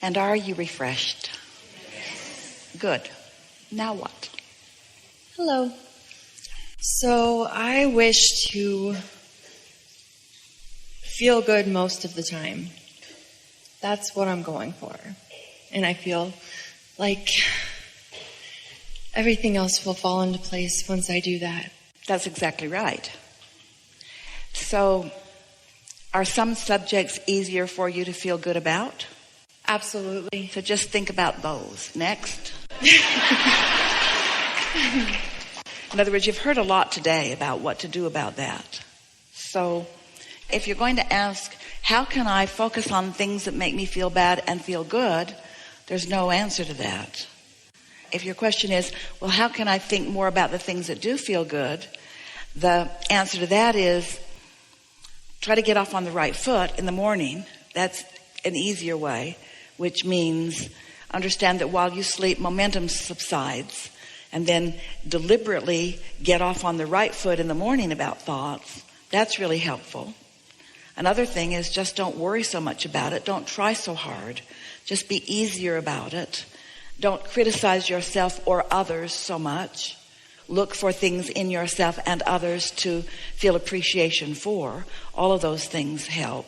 And are you refreshed? Good. Now what? Hello. So I wish to feel good most of the time. That's what I'm going for. And I feel like everything else will fall into place once I do that. That's exactly right. So, are some subjects easier for you to feel good about? Absolutely. So just think about those. Next. In other words, you've heard a lot today about what to do about that. So if you're going to ask, how can I focus on things that make me feel bad and feel good? There's no answer to that. If your question is, well, how can I think more about the things that do feel good? The answer to that is, try to get off on the right foot in the morning. That's an easier way, which means understand that while you sleep, momentum subsides, and then deliberately get off on the right foot in the morning about thoughts. That's really helpful. Another thing is just don't worry so much about it. Don't try so hard. Just be easier about it. Don't criticize yourself or others so much. Look for things in yourself and others to feel appreciation for. All of those things help.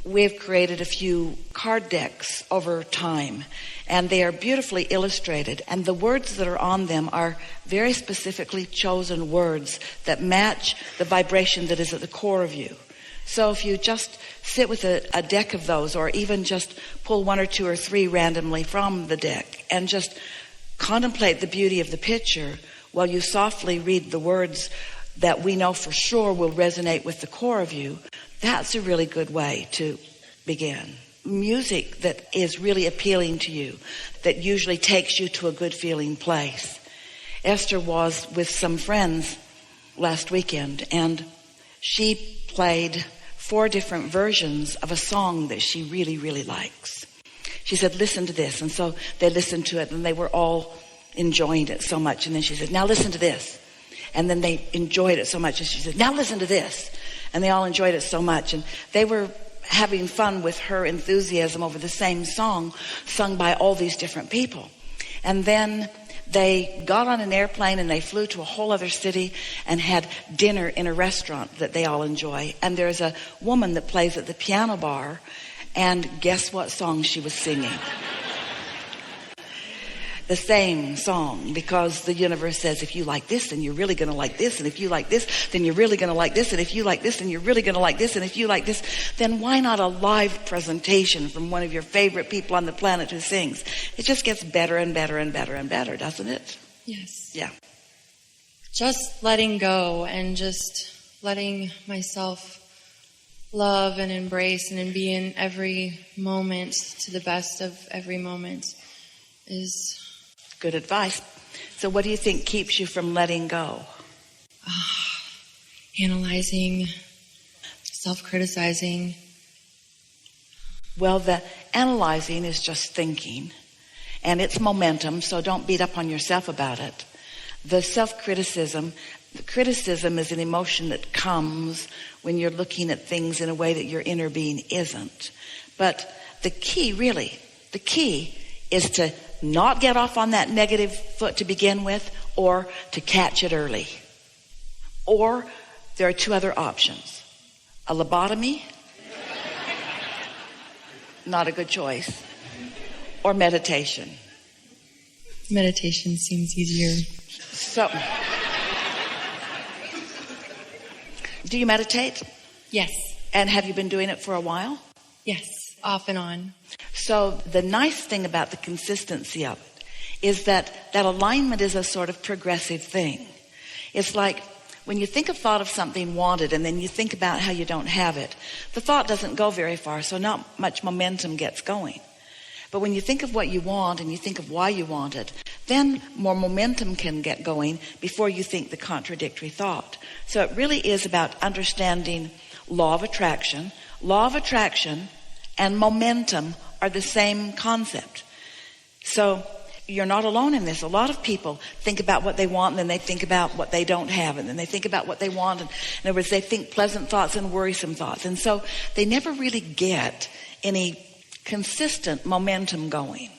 We've created a few card decks over time, and they are beautifully illustrated. And the words that are on them are very specifically chosen words that match the vibration that is at the core of you. So if you just sit with a deck of those, or even just pull one or two or three randomly from the deck and just contemplate the beauty of the picture, while you softly read the words that we know for sure will resonate with the core of you, that's a really good way to begin. Music that is really appealing to you, that usually takes you to a good feeling place. Esther was with some friends last weekend, and she played 4 different versions of a song that she really, really likes. She said, listen to this. And so they listened to it, and they were all enjoying it so much. And then she said, now listen to this. And then they enjoyed it so much. And she said, now listen to this. And they all enjoyed it so much. And they were having fun with her enthusiasm over the same song sung by all these different people. And then they got on an airplane and they flew to a whole other city and had dinner in a restaurant that they all enjoy. And there's a woman that plays at the piano bar, and guess what song she was singing? The same song, because the universe says, if you like this, then you're really going to like this. And if you like this, then you're really going to like this. And if you like this, then you're really going to like this. And if you like this, then why not a live presentation from one of your favorite people on the planet who sings? It just gets better and better and better and better, doesn't it? Yes. Yeah. Just letting go and just letting myself love and embrace and be in every moment to the best of every moment is good advice. So what do you think keeps you from letting go? Analyzing, self-criticizing. Well, the analyzing is just thinking, and it's momentum, so don't beat up on yourself about it. The self-criticism, the criticism is an emotion that comes when you're looking at things in a way that your inner being isn't. But the key is to not get off on that negative foot to begin with, or to catch it early. Or there are 2 other options. A lobotomy, not a good choice, or meditation. Meditation seems easier. So, do you meditate? Yes. And have you been doing it for a while? Yes, off and on. So the nice thing about the consistency of it is that alignment is a sort of progressive thing. It's like when you think a thought of something wanted and then you think about how you don't have it, the thought doesn't go very far, so not much momentum gets going. But when you think of what you want and you think of why you want it, then more momentum can get going before you think the contradictory thought. So it really is about understanding law of attraction. Law of attraction and momentum are the same concept. So you're not alone in this. A lot of people think about what they want, and then they think about what they don't have, and then they think about what they want. And in other words, they think pleasant thoughts and worrisome thoughts. And so they never really get any consistent momentum going.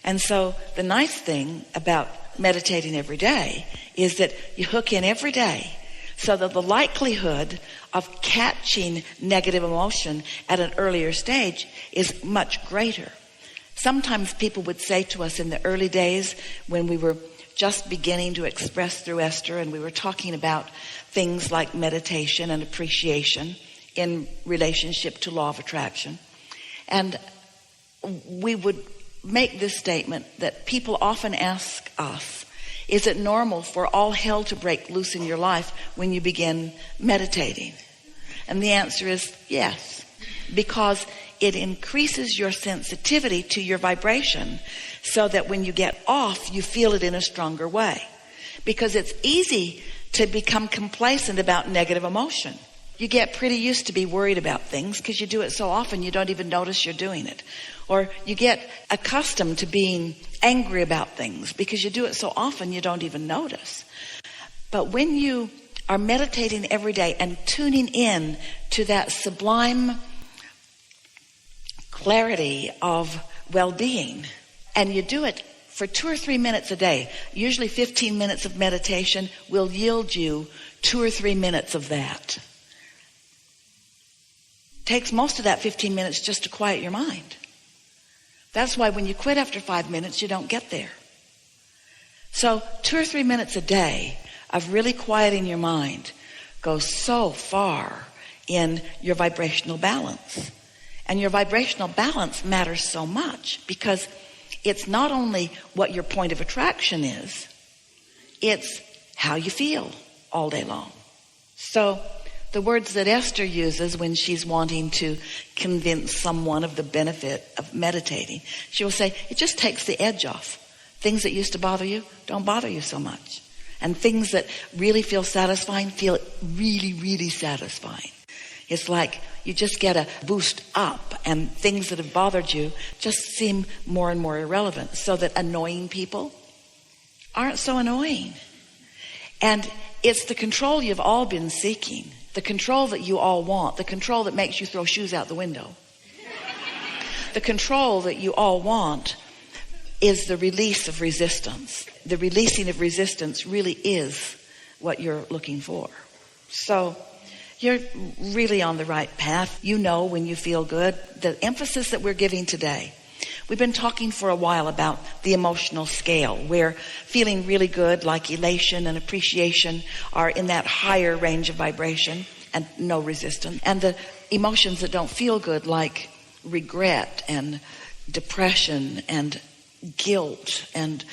And so the nice thing about meditating every day is that you hook in every day, so that the likelihood of catching negative emotion at an earlier stage is much greater. Sometimes people would say to us in the early days when we were just beginning to express through Esther, and we were talking about things like meditation and appreciation in relationship to law of attraction, and we would make this statement that people often ask us, is it normal for all hell to break loose in your life when you begin meditating? And the answer is yes, because it increases your sensitivity to your vibration so that when you get off, you feel it in a stronger way. Because it's easy to become complacent about negative emotion. You get pretty used to be worried about things because you do it so often you don't even notice you're doing it. Or you get accustomed to being angry about things because you do it so often you don't even notice. But when you are meditating every day and tuning in to that sublime clarity of well-being, and you do it for 2 or 3 minutes a day, usually 15 minutes of meditation will yield you 2 or 3 minutes of that. Takes most of that 15 minutes just to quiet your mind. That's why when you quit after 5 minutes, you don't get there. So 2 or 3 minutes a day of really quieting your mind goes so far in your vibrational balance. And your vibrational balance matters so much because it's not only what your point of attraction is, it's how you feel all day long. So the words that Esther uses when she's wanting to convince someone of the benefit of meditating, she will say, it just takes the edge off. Things that used to bother you don't bother you so much. And things that really feel satisfying feel really, really satisfying. It's like you just get a boost up, and things that have bothered you just seem more and more irrelevant, so that annoying people aren't so annoying. And it's the control you've all been seeking, the control that you all want, the control that makes you throw shoes out the window. The control that you all want is the release of resistance. The releasing of resistance really is what you're looking for. So you're really on the right path. You know when you feel good. The emphasis that we're giving today, we've been talking for a while about the emotional scale, where feeling really good, like elation and appreciation, are in that higher range of vibration and no resistance. And the emotions that don't feel good, like regret and depression and guilt and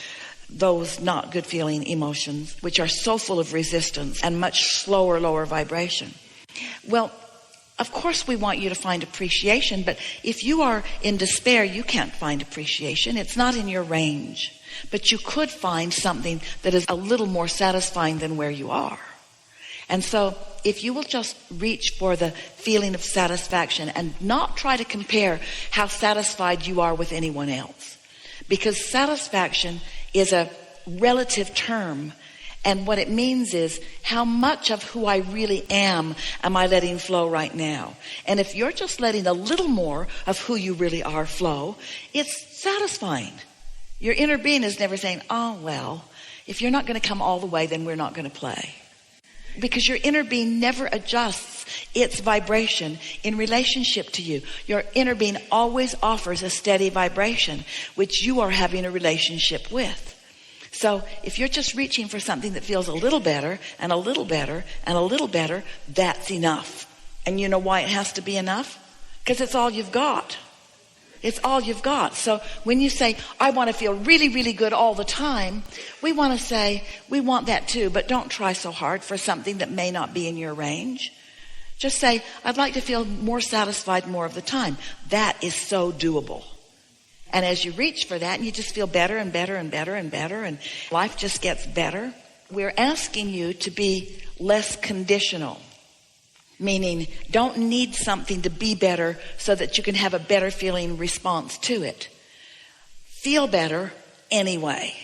those not good feeling emotions, which are so full of resistance and much slower, lower vibration. Well, of course we want you to find appreciation, but if you are in despair, you can't find appreciation. It's not in your range. But you could find something that is a little more satisfying than where you are. And so if you will just reach for the feeling of satisfaction and not try to compare how satisfied you are with anyone else, because satisfaction is a relative term. And what it means is, how much of who I really am I letting flow right now? And if you're just letting a little more of who you really are flow, it's satisfying. Your inner being is never saying, oh, well, if you're not going to come all the way, then we're not going to play. Because your inner being never adjusts its vibration in relationship to you. Your inner being always offers a steady vibration, which you are having a relationship with. So if you're just reaching for something that feels a little better and a little better and a little better, that's enough. And you know why it has to be enough? Because it's all you've got. It's all you've got. So when you say, I want to feel really, really good all the time, we want to say, we want that too, but don't try so hard for something that may not be in your range. Just say, I'd like to feel more satisfied more of the time. That is so doable. And as you reach for that, and you just feel better and better and better and better, and life just gets better, we're asking you to be less conditional. Meaning, don't need something to be better so that you can have a better feeling response to it. Feel better anyway.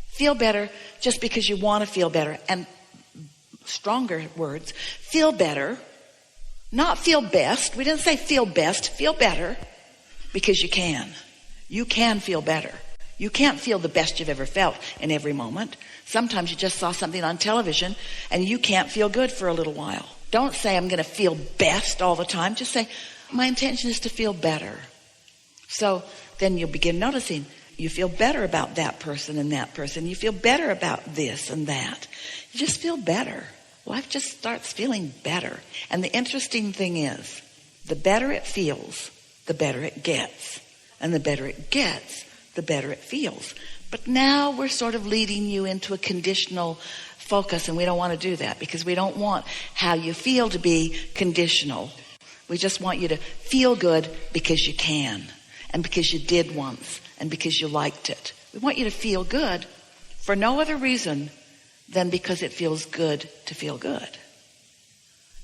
Feel better just because you want to feel better. And stronger words, feel better, not feel best. We didn't say feel best, feel better. because you can. You can feel better. You can't feel the best you've ever felt in every moment. Sometimes you just saw something on television and you can't feel good for a little while. Don't say, I'm going to feel best all the time. Just say, my intention is to feel better. So then you'll begin noticing you feel better about that person and that person. You feel better about this and that. You just feel better. Life just starts feeling better. And the interesting thing is, the better it feels, the better it gets. And the better it gets, the better it feels. But now we're sort of leading you into a conditional focus, and we don't want to do that because we don't want how you feel to be conditional. We just want you to feel good because you can, and because you did once, and because you liked it. We want you to feel good for no other reason than because it feels good to feel good.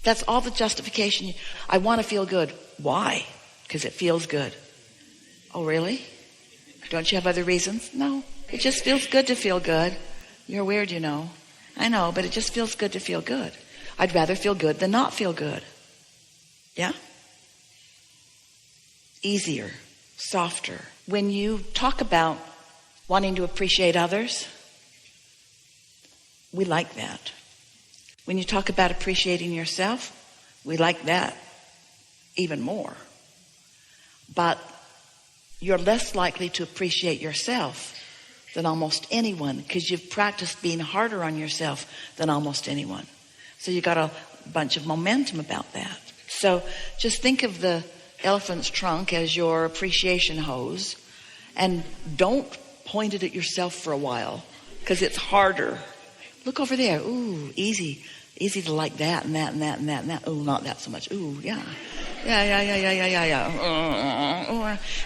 That's all the justification. I want to feel good. Why? Because it feels good. Oh, really? Don't you have other reasons? No. It just feels good to feel good. You're weird, you know. I know, but it just feels good to feel good. I'd rather feel good than not feel good. Yeah? Easier, softer. When you talk about wanting to appreciate others, we like that. When you talk about appreciating yourself, we like that even more. But you're less likely to appreciate yourself than almost anyone because you've practiced being harder on yourself than almost anyone. So you got a bunch of momentum about that. So just think of the elephant's trunk as your appreciation hose, and don't point it at yourself for a while because it's harder. Look over there. Ooh, easy to like that and that and that and that and that. Ooh, not that so much. Ooh, yeah. Yeah.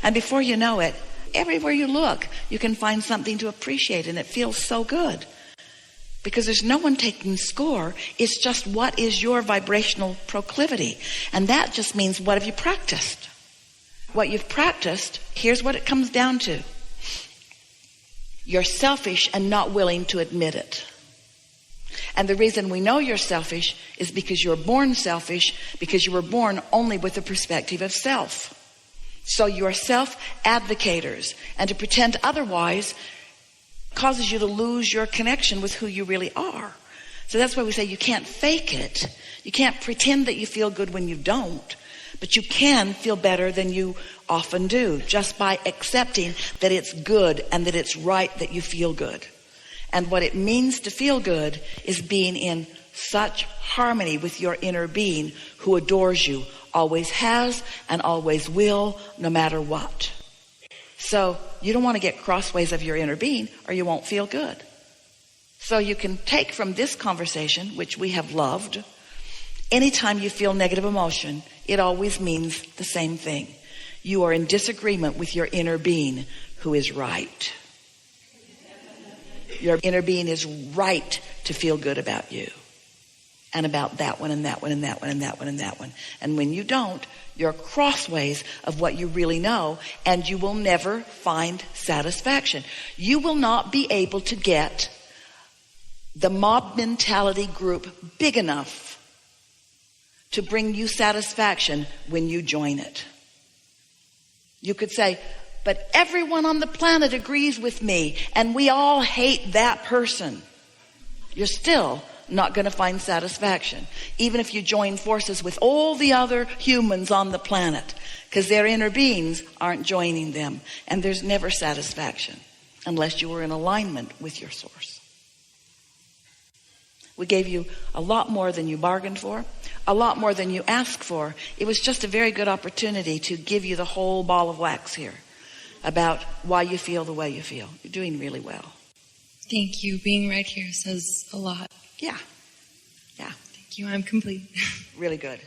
And before you know it, everywhere you look, you can find something to appreciate, and it feels so good. Because there's no one taking score. It's just what is your vibrational proclivity. And that just means what have you practiced? What you've practiced, here's what it comes down to. You're selfish and not willing to admit it. And the reason we know you're selfish is because you're born selfish, because you were born only with the perspective of self. So you're self-advocators, and to pretend otherwise causes you to lose your connection with who you really are. So that's why we say you can't fake it. You can't pretend that you feel good when you don't, but you can feel better than you often do just by accepting that it's good and that it's right that you feel good. And what it means to feel good is being in such harmony with your inner being who adores you, always has and always will, no matter what. So you don't want to get crossways of your inner being or you won't feel good. So you can take from this conversation, which we have loved, anytime you feel negative emotion, it always means the same thing. You are in disagreement with your inner being who is right. Your inner being is right to feel good about you and about that one and that one and that one and that one and that one. And when you don't, you're crossways of what you really know, and you will never find satisfaction. You will not be able to get the mob mentality group big enough to bring you satisfaction when you join it. You could say, but everyone on the planet agrees with me, and we all hate that person. You're still not going to find satisfaction, even if you join forces with all the other humans on the planet, because their inner beings aren't joining them, and there's never satisfaction unless you are in alignment with your source. We gave you a lot more than you bargained for, a lot more than you asked for. It was just a very good opportunity to give you the whole ball of wax here about why you feel the way you feel. You're doing really well. Thank you. Being right here says a lot. Yeah. Thank you. I'm complete. Really good.